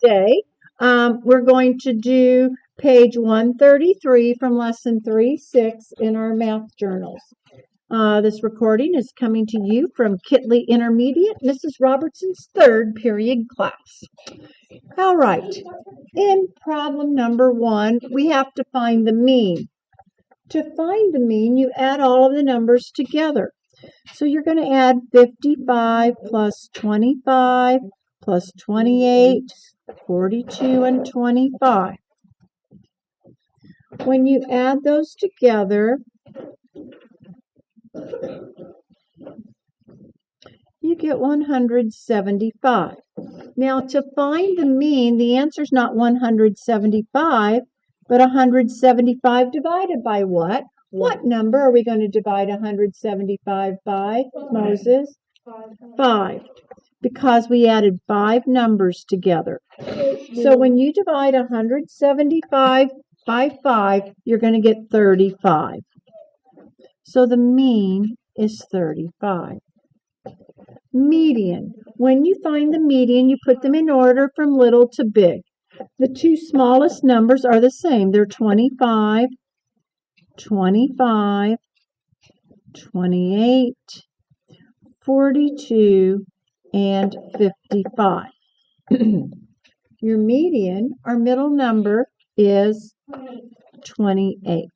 today we're going to do page 133 from lesson 3-6 in our math journals. This recording is coming to you from Kitley Intermediate, Mrs. Robertson's third period class. All right, in problem number 1, we have to find the mean. To find the mean, you add all of the numbers together. So you're going to add 55 plus 25 plus 28, 42, and 25. When you add those together, you get 175. Now, to find the mean, the answer is not 175, but 175 divided by what? What number are we going to divide 175 by, Moses? 5. Because we added 5 numbers together. So when you divide 175 by 5, you're going to get 35. So the mean is 35. Median. When you find the median, you put them in order from little to big. The two smallest numbers are the same. They're 25, 25, 28, 42, and 55. Your median, our middle number, is 28.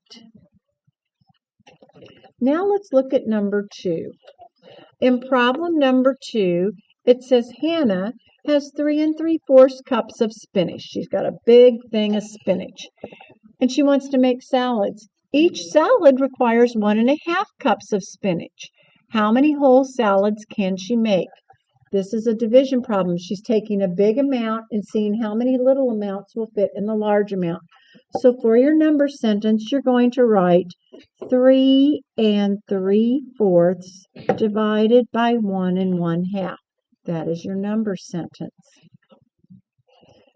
Now let's look at number 2. In problem number 2, it says Hannah has 3 3/4 cups of spinach. She's got a big thing of spinach, and she wants to make salads. Each salad requires 1 1/2 cups of spinach. How many whole salads can she make? This is a division problem. She's taking a big amount and seeing how many little amounts will fit in the large amount. So for your number sentence, you're going to write 3 3/4 divided by 1 1/2. That is your number sentence.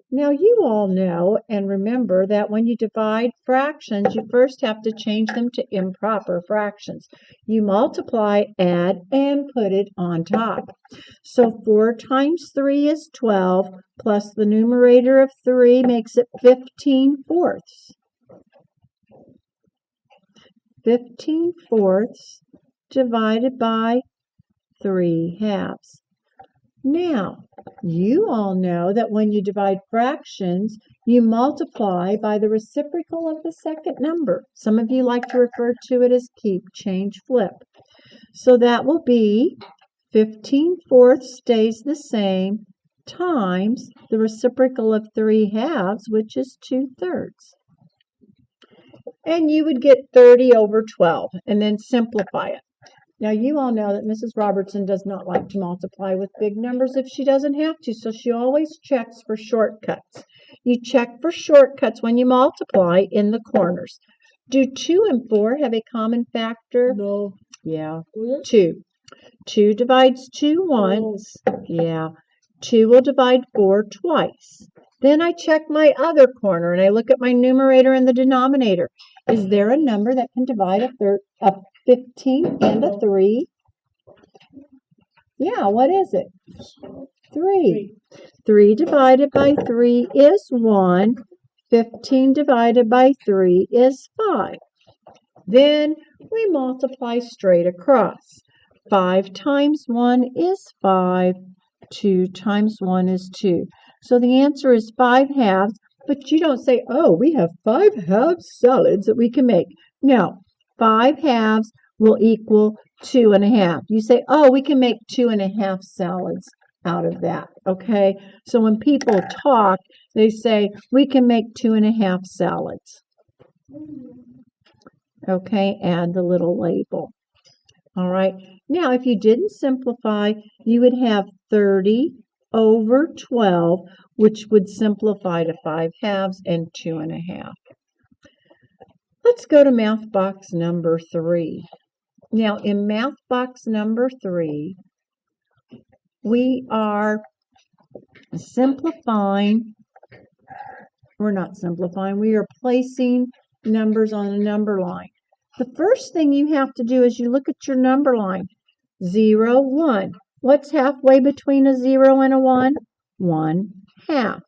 Now you all know and remember that when you divide fractions, you first have to change them to improper fractions. You multiply, add, and put it on top. So 4 times 3 is 12, plus the numerator of 3 makes it 15/4. 15/4 divided by 3/2. Now, you all know that when you divide fractions, you multiply by the reciprocal of the second number. Some of you like to refer to it as keep, change, flip. So that will be 15/4 stays the same times the reciprocal of 3/2, which is 2/3. And you would get 30 over 12 and then simplify it. Now, you all know that Mrs. Robertson does not like to multiply with big numbers if she doesn't have to, so she always checks for shortcuts. You check for shortcuts when you multiply in the corners. Do 2 and 4 have a common factor? No. Yeah, 2. 2 divides 2 once. Yeah, 2 will divide 4 twice. Then I check my other corner and I look at my numerator and the denominator. Is there a number that can divide a 15 and a 3? Yeah, what is it? 3. 3 divided by 3 is 1. 15 divided by 3 is 5. Then we multiply straight across. 5 times 1 is 5. 2 times 1 is 2. So the answer is 5/2, but you don't say, oh, we have 5/2 salads that we can make. No, 5/2 will equal 2 1/2. You say, oh, we can make 2 1/2 salads out of that, okay? So when people talk, they say, we can make 2 1/2 salads. Okay, add the little label. All right, now if you didn't simplify, you would have 30 over 12, which would simplify to 5/2 and 2 1/2. Let's go to math box number 3. Now, in math box number 3, we are simplifying. We're not simplifying. We are placing numbers on a number line. The first thing you have to do is you look at your number line. 0, 1. What's halfway between a 0 and a 1? 1/2.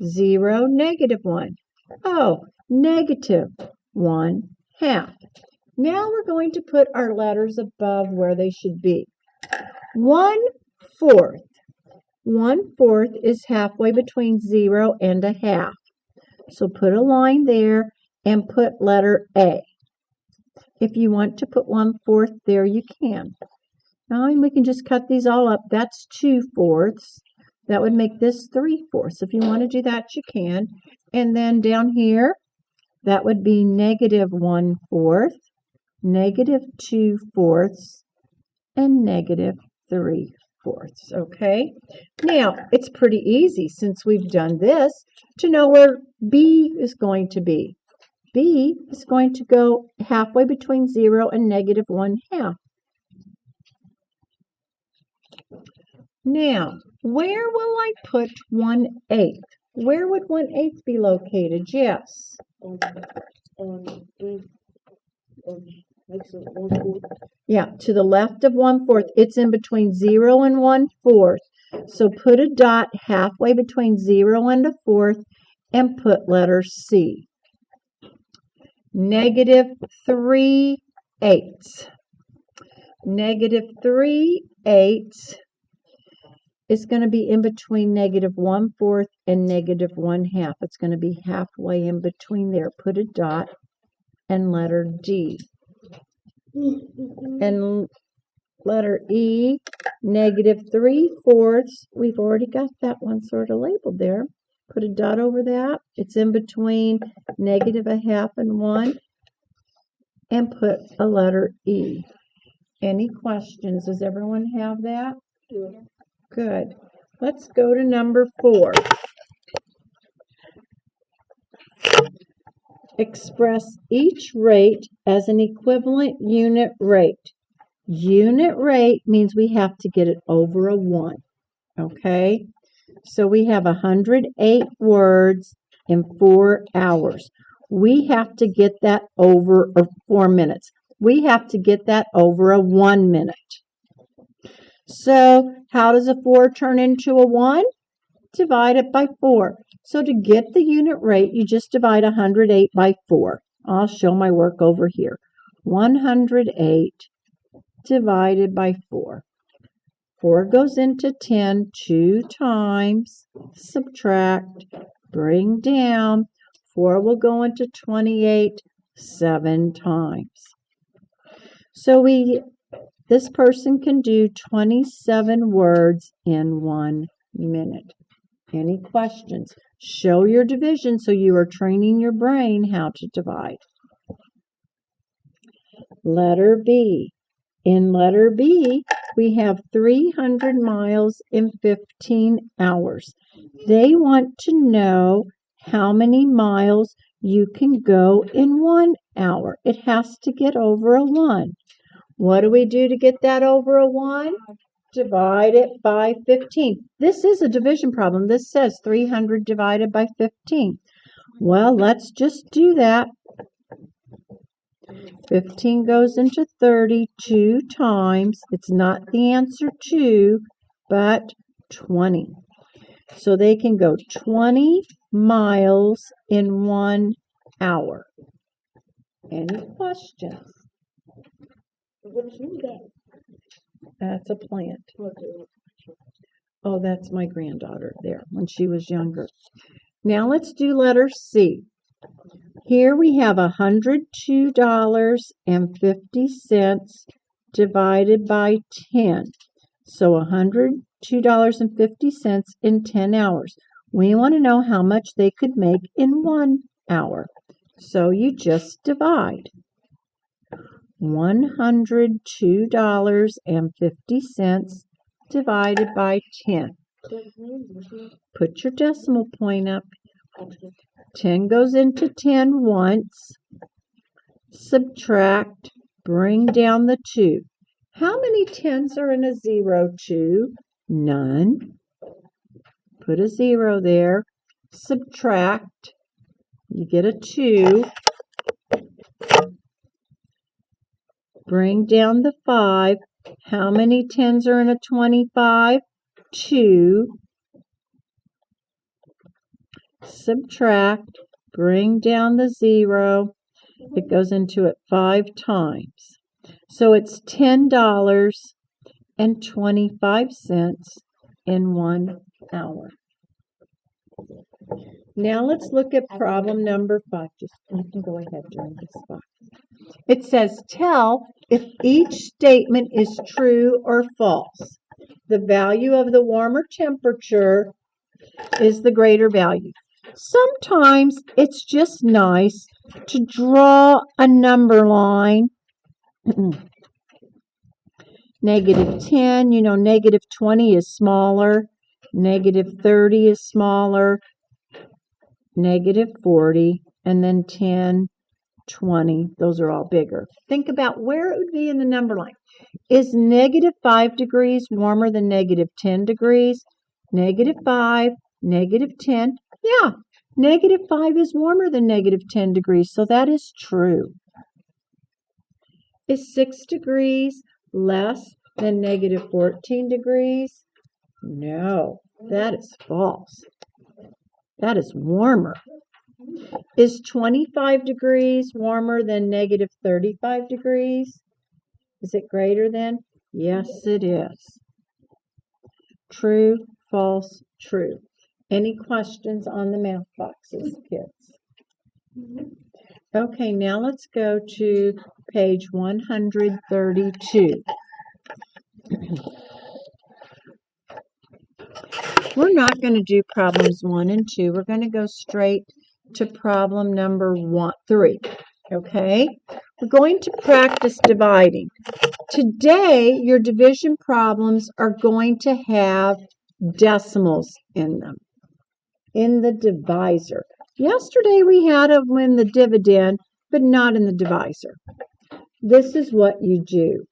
0, negative 1. Oh, negative 1/2. Now we're going to put our letters above where they should be. 1/4. 1/4 is halfway between 0 and a half. So put a line there and put letter A. If you want to put 1/4 there, you can. Now we can just cut these all up. That's 2/4. That would make this 3/4. If you want to do that, you can. And then down here, that would be negative 1/4, negative 2/4, and negative 3/4. Okay? Now, it's pretty easy since we've done this to know where B is going to be. B is going to go halfway between 0 and negative 1/2. Now, where will I put 1/8? Where would 1/8 be located? Yes. Yeah, to the left of 1/4. It's in between 0 and 1/4. So put a dot halfway between 0 and a fourth and put letter C. Negative 3/8. Negative 3/8 is going to be in between negative 1/4 and negative 1/2. It's going to be halfway in between there. Put a dot and letter D. And letter E, negative 3/4. We've already got that one sort of labeled there. Put a dot over that. It's in between negative 1/2 and 1. And put a letter E. Any questions? Does everyone have that? Yeah. Good. Let's go to number 4. Express each rate as an equivalent unit rate. Unit rate means we have to get it over a 1. Okay? So we have 108 words in 4 hours. We have to get that over, or 4 minutes. We have to get that over a 1 minute. So how does a 4 turn into a 1? Divide it by 4. So to get the unit rate, you just divide 108 by 4. I'll show my work over here. 108 divided by 4. 4 goes into 10 2 times. Subtract. Bring down. 4 will go into 28 7 times. So this person can do 27 words in 1 minute. Any questions? Show your division so you are training your brain how to divide. Letter B. In letter B, we have 300 miles in 15 hours. They want to know how many miles you can go in 1 hour. It has to get over a 1. What do we do to get that over a 1? Divide it by 15. This is a division problem. This says 300 divided by 15. Well, let's just do that. 15 goes into 30 2 times. It's not the answer 2, but 20. So they can go 20 miles in 1 hour. Any questions? What is that? That's a plant. Oh, that's my granddaughter there when she was younger. Now let's do letter C. Here we have $102.50 divided by 10. So $102.50 in 10 hours. We want to know how much they could make in 1 hour. So you just divide. $102.50 divided by 10. Put your decimal point up. 10 goes into 10 once. Subtract. Bring down the 2. How many 10s are in a 0, 2? None. Put a 0 there. Subtract. You get a 2. Bring down the 5. How many 10s are in a 25? 2. subtract, bring down the 0. It goes into it 5 times. So it's $10.25 in 1 hour. Now let's look at problem number 5. You can go ahead during this 5. It says, tell if each statement is true or false. The value of the warmer temperature is the greater value. Sometimes it's just nice to draw a number line. -10, -20 is smaller, -30 is smaller, -40, and then 10, 20, those are all bigger. Think about where it would be in the number line. Is -5 degrees warmer than -10 degrees? -5, -10. Yeah, -5 is warmer than -10 degrees, so that is true. Is 6 degrees less than -14 degrees? No, that is false. That is warmer. Is 25 degrees warmer than -35 degrees? Is it greater than? Yes, it is. True, false, true. Any questions on the math boxes, kids? Okay, now let's go to page 132. We're not going to do problems 1 and 2. We're going to go straight to problem number 3. Okay? We're going to practice dividing. Today, your division problems are going to have decimals in them, in the divisor. Yesterday, we had them in the dividend, but not in the divisor. This is what you do.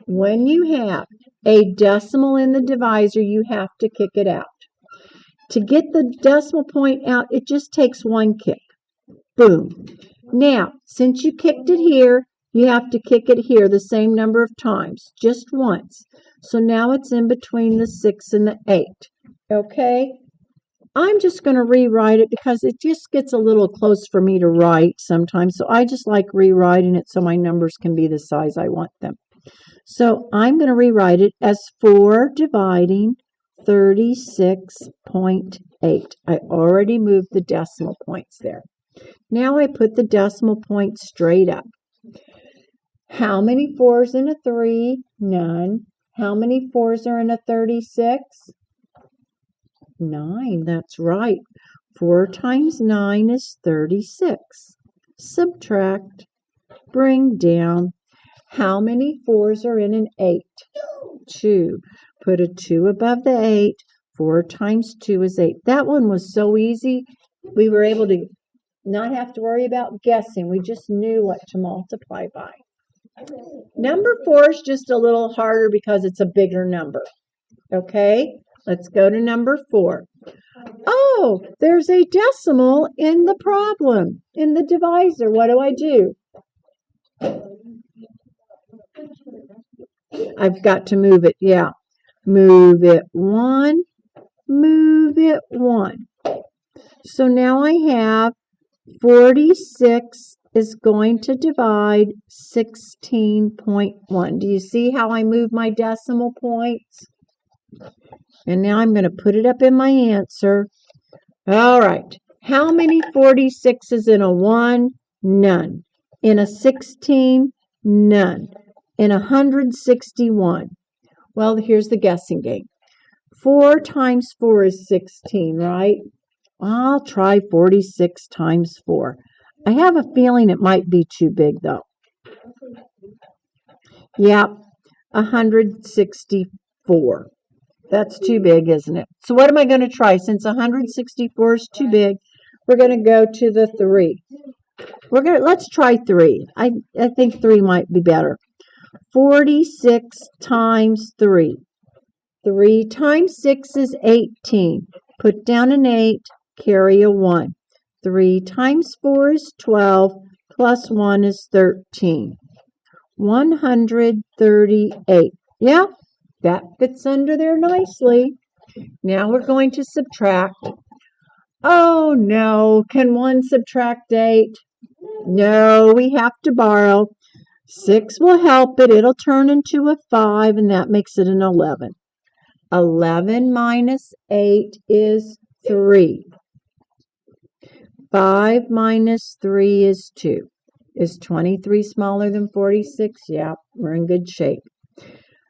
When you have a decimal in the divisor, you have to kick it out. To get the decimal point out, it just takes 1 kick. Boom. Now, since you kicked it here, you have to kick it here the same number of times, just once. So now it's in between the 6 and the 8. Okay? I'm just going to rewrite it because it just gets a little close for me to write sometimes. So I just like rewriting it so my numbers can be the size I want them. So I'm going to rewrite it as 4 dividing 36.8. I already moved the decimal points there. Now I put the decimal point straight up. How many 4s in a 3? None. How many 4s are in a 36? 9. That's right. 4 times 9 is 36. Subtract. Bring down. How many 4s are in an 8? 2. Put a 2 above the 8. 4 times 2 is 8. That one was so easy. We were able to not have to worry about guessing. We just knew what to multiply by. Number 4 is just a little harder because it's a bigger number. Okay, let's go to number 4. Oh, there's a decimal in the problem, in the divisor. What do I do? I've got to move it, yeah. Move it 1, move it 1. So now I have 46 is going to divide 16.1. Do you see how I move my decimal points? And now I'm going to put it up in my answer. All right. How many 46s in a 1? None. In a 16? None. In 161? Well, here's the guessing game. 4 times 4 is 16, right? I'll try 46 times 4. I have a feeling it might be too big, though. Yep, 164. That's too big, isn't it? So what am I going to try? Since 164 is too big, we're going to go to the 3. Let's try 3. I think 3 might be better. 46 times 3. 3 times 6 is 18. Put down an 8, carry a 1. 3 times 4 is 12, plus 1 is 13. 138. Yeah, that fits under there nicely. Now we're going to subtract. Oh, no. Can 1 subtract 8? No, we have to borrow. 6 will help it. It'll turn into a 5, and that makes it an 11. 11 minus 8 is 3. 5 minus 3 is 2. Is 23 smaller than 46? Yeah, we're in good shape.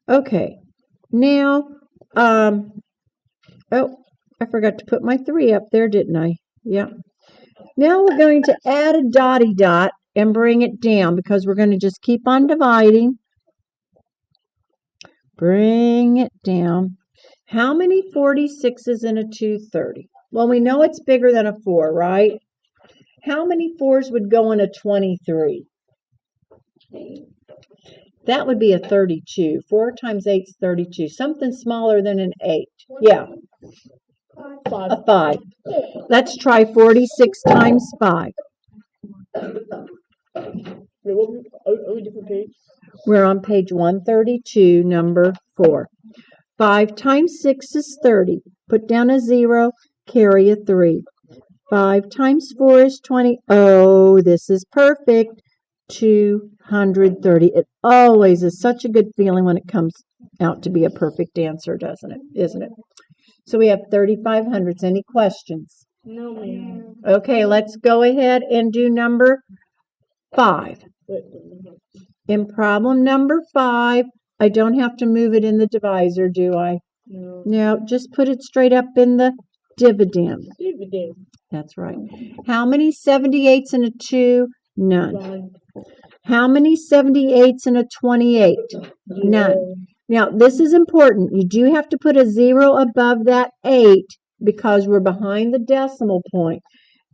Okay, now, oh, I forgot to put my 3 up there, didn't I? Yeah. Now we're going to add a dotty dot and bring it down because we're going to just keep on dividing. Bring it down. How many 46s in a 230? Well, we know it's bigger than a 4, right? How many 4s would go in a 23? That would be a 32. 4 times 8 is 32. Something smaller than an 8. Yeah. A 5. Let's try 46 times 5. We're on page 132, number 4. 5 times 6 is 30. Put down a 0, carry a 3. 5 times 4 is 20. Oh, this is perfect. 230. It always is such a good feeling when it comes out to be a perfect answer, doesn't it? Isn't it? So we have 3,500s. Any questions? No, ma'am. Okay, let's go ahead and do number 5. In problem number 5, I don't have to move it in the divisor, do I? No. No, just put it straight up in the dividend. That's right. How many 78s in a 2? None. How many 78s in a 28? None. Now, this is important. You do have to put a 0 above that 8 because we're behind the decimal point.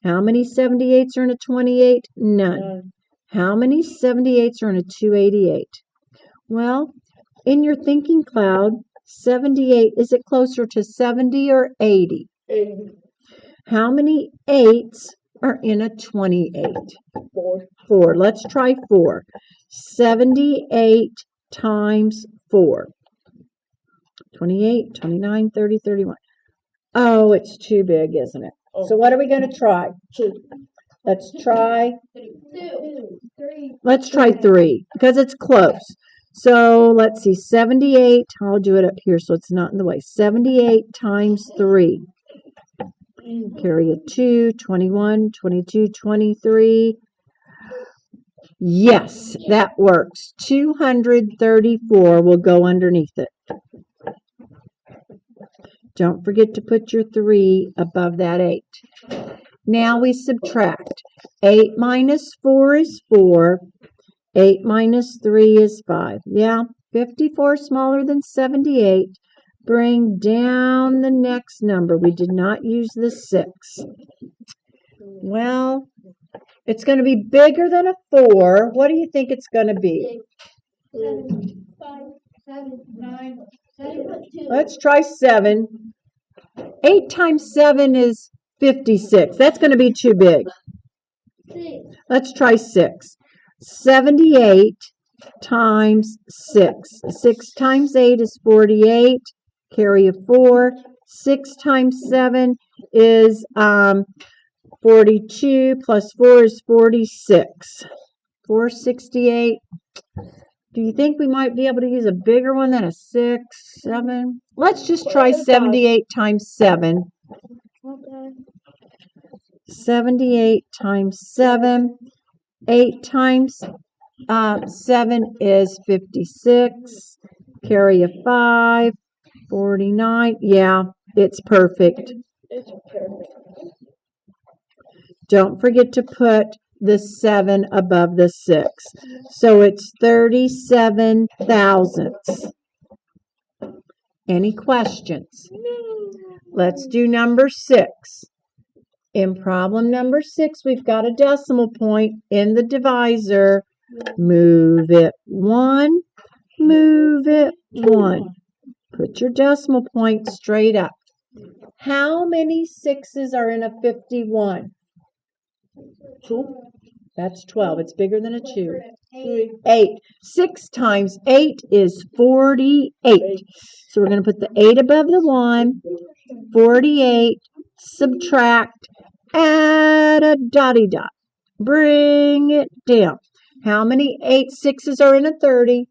How many 78s are in a 28? None. How many 78s are in a 288? Well, in your thinking cloud, 78, is it closer to 70 or 80? 80. How many 8s are in a 28? 4. Let's try 4. 78 times 4. 28, 29, 30, 31. Oh, it's too big, isn't it? So what are we going to try? 2. Let's try 3. Let's try 3 because it's close. So let's see, 78. I'll do it up here so it's not in the way. 78 times 3. Carry a 2, 21, 22, 23. Yes, that works. 234 will go underneath it. Don't forget to put your 3 above that 8. Now we subtract. 8 minus 4 is 4. 8 minus 3 is 5. Yeah, 54 smaller than 78. Bring down the next number. We did not use the 6. Well, it's going to be bigger than a 4. What do you think it's going to be? 7, 5, 7, 9, 7, 2. Let's try 7. 8 times 7 is 56. That's going to be too big. 6. Let's try 6. 78 times 6. 6 times 8 is 48. Carry a 4. 6 times 7 is 42. Plus 4 is 46. 468. Do you think we might be able to use a bigger one than a 6, 7? Let's just try 78 times 7. Okay. 78 times 7. 8 times 7 is 56. Carry a 5. 49. Yeah, it's perfect. It's perfect. Don't forget to put the 7 above the 6. So it's 37 thousandths. Any questions? Let's do number 6. In problem number 6, we've got a decimal point in the divisor. Move it 1. Move it 1. Put your decimal point straight up. How many 6s are in a 51? 2. That's 12. It's bigger than a 2. 3. 8. 6 times 8 is 48. So we're going to put the 8 above the 1. 48. subtract, add a dotty dot. Bring it down. How many 8 6s are in a 30?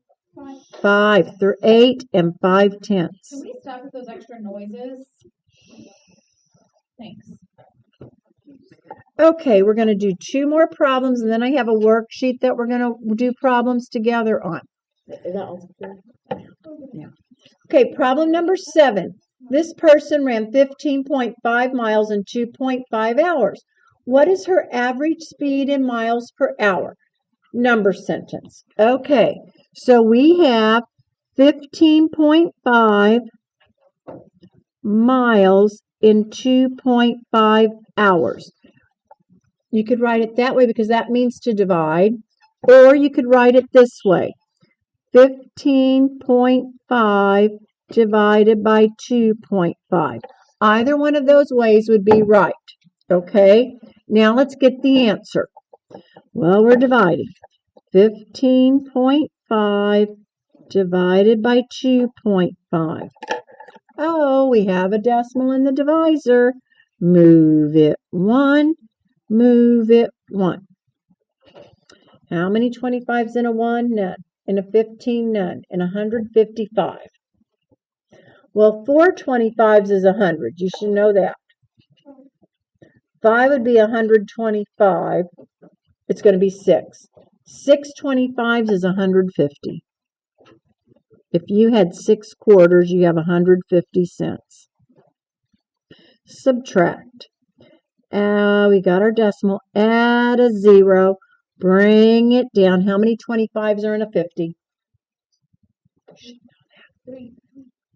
5. 8 and 5 tenths. Can we stop with those extra noises? Thanks. Okay, we're going to do 2 more problems, and then I have a worksheet that we're going to do problems together on. Is that also good? Yeah. Okay, problem number 7. This person ran 15.5 miles in 2.5 hours. What is her average speed in miles per hour? Number sentence. Okay, so we have 15.5 miles in 2.5 hours. You could write it that way because that means to divide, or you could write it this way. 15.5 divided by 2.5. Either one of those ways would be right. Okay, now let's get the answer. Well, we're dividing. 15.5 divided by 2.5. Oh, we have a decimal in the divisor. Move it 1, move it 1. How many 25s in a 1? None. In a 15, none. In 155. Well, 4 25s is 100. You should know that. 5 would be 125. It's going to be 6. 6 25s is 150. If you had 6 quarters, you have 150 cents. Subtract. We got our decimal. Add a 0. Bring it down. How many 25s are in a 50?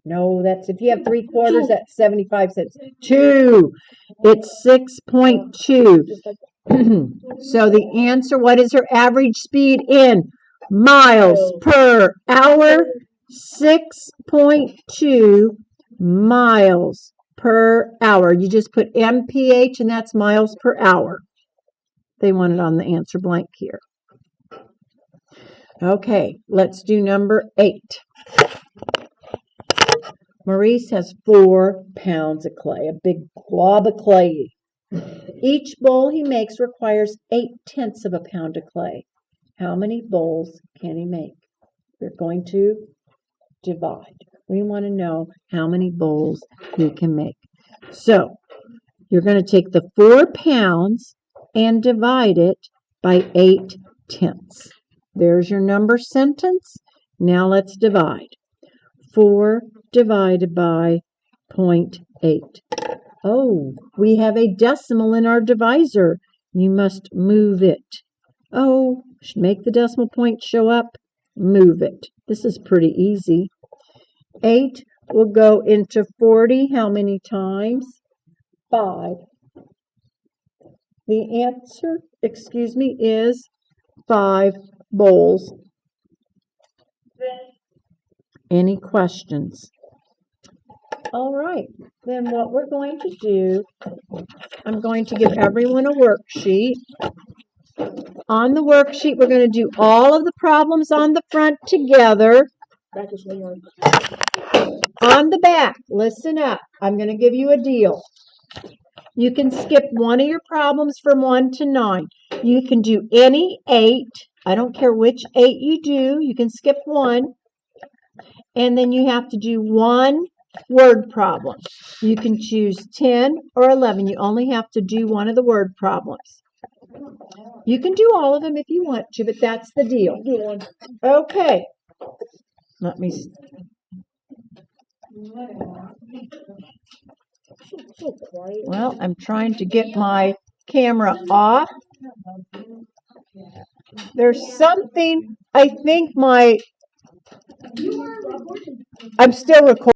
No, that's if you have 3 quarters, that's 75 cents. 2. It's 6.2. So the answer, what is her average speed in miles per hour? 6.2 miles per hour. You just put MPH and that's miles per hour. They want it on the answer blank here. Okay, let's do number 8. Maurice has 4 pounds of clay, a big glob of clay. Each bowl he makes requires 8/10 of a pound of clay. How many bowls can he make? We're going to divide. We want to know how many bowls he can make. So, you're going to take the 4 pounds and divide it by 8/10. There's your number sentence. Now let's divide. 4 divided by 0.8. Oh, we have a decimal in our divisor. You must move it. Oh, make the decimal point show up. Move it. This is pretty easy. 8 will go into 40 how many times? 5. The answer, is 5 bowls. Any questions? All right, then what we're going to do, I'm going to give everyone a worksheet. On the worksheet, we're going to do all of the problems on the front together. On the back, listen up. I'm going to give you a deal. You can skip one of your problems from 1 to 9. You can do any 8. I don't care which 8 you do. You can skip 1. And then you have to do 1 word problem. You can choose 10 or 11. You only have to do one of the word problems. You can do all of them if you want to, but that's the deal. Okay. Let me see. Well, I'm trying to get my camera off. There's something, I think I'm still recording.